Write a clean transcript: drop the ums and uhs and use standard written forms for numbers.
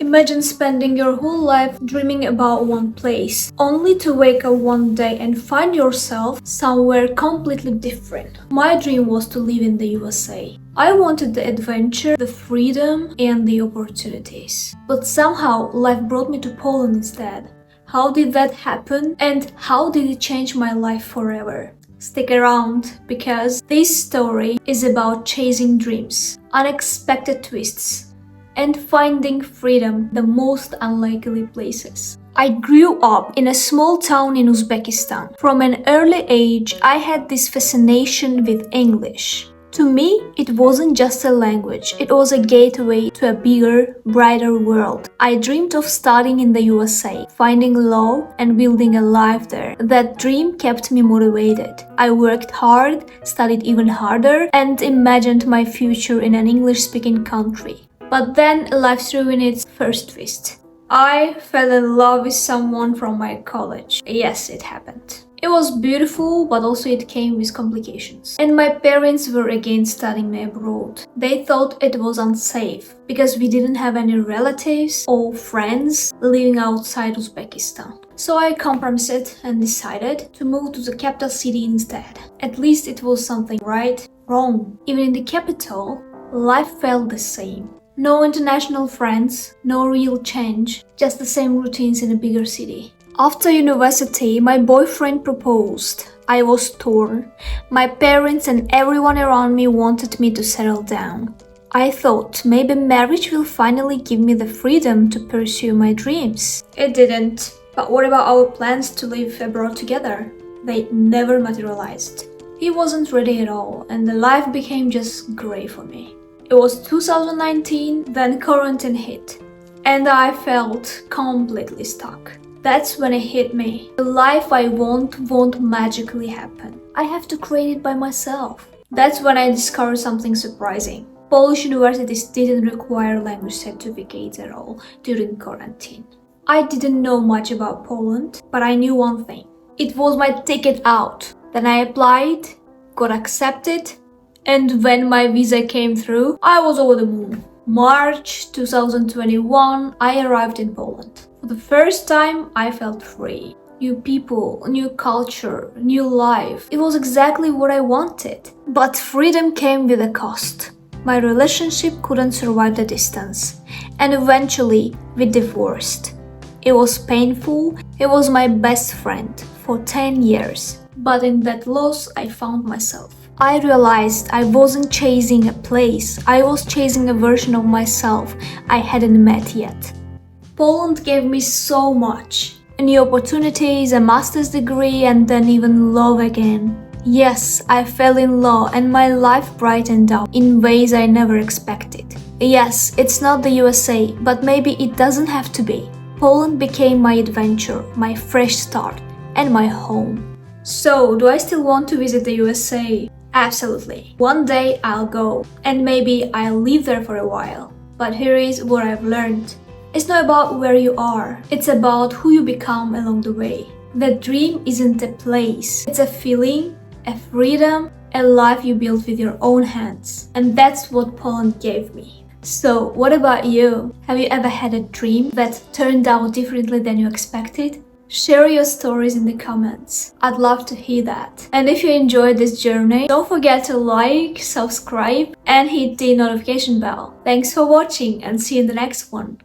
Imagine spending your whole life dreaming about one place, only to wake up one day and find yourself somewhere completely different. My dream was to live in the USA. I wanted the adventure, the freedom, and the opportunities. But somehow life brought me to Poland instead. How did that happen? And how did it change my life forever? Stick around, because this story is about chasing dreams, unexpected twists, and finding freedom the most unlikely places. I grew up in a small town in Uzbekistan. From an early age, I had this fascination with English. To me, it wasn't just a language, it was a gateway to a bigger, brighter world. I dreamed of studying in the USA, finding love and building a life there. That dream kept me motivated. I worked hard, studied even harder, and imagined my future in an English-speaking country. But then life threw in its first twist. I fell in love with someone from my college. Yes, it happened. It was beautiful, but also it came with complications. And my parents were against studying me abroad. They thought it was unsafe, because we didn't have any relatives or friends living outside Uzbekistan. So I compromised and decided to move to the capital city instead. At least it was something right, wrong. Even in the capital, life felt the same. No international friends, no real change, just the same routines in a bigger city. After university, my boyfriend proposed. I was torn. My parents and everyone around me wanted me to settle down. I thought maybe marriage will finally give me the freedom to pursue my dreams. It didn't. But what about our plans to live abroad together? They never materialized. He wasn't ready at all, and the life became just grey for me. It was 2019, then quarantine hit, and I felt completely stuck. That's when it hit me. The life I want won't magically happen. I have to create it by myself. That's when I discovered something surprising. Polish universities didn't require language certificates at all during quarantine. I didn't know much about Poland, but I knew one thing. It was my ticket out. Then I applied, got accepted, and when my visa came through, I was over the moon. March 2021, I arrived in Poland. For the first time, I felt free. New people, new culture, new life. It was exactly what I wanted. But freedom came with a cost. My relationship couldn't survive the distance. And eventually, we divorced. It was painful. It was my best friend for 10 years. But in that loss, I found myself. I realized I wasn't chasing a place, I was chasing a version of myself I hadn't met yet. Poland gave me so much. New opportunities, a master's degree, and then even love again. Yes, I fell in love and my life brightened up in ways I never expected. Yes, it's not the USA, but maybe it doesn't have to be. Poland became my adventure, my fresh start, and my home. So, do I still want to visit the USA? Absolutely. One day I'll go, and maybe I'll live there for a while. But here is what I've learned. It's not about where you are, it's about who you become along the way. The dream isn't a place, it's a feeling, a freedom, a life you build with your own hands. And that's what Poland gave me. So, what about you? Have you ever had a dream that turned out differently than you expected? Share your stories in the comments. I'd love to hear that. And if you enjoyed this journey, don't forget to like, subscribe, and hit the notification bell. Thanks for watching and see you in the next one.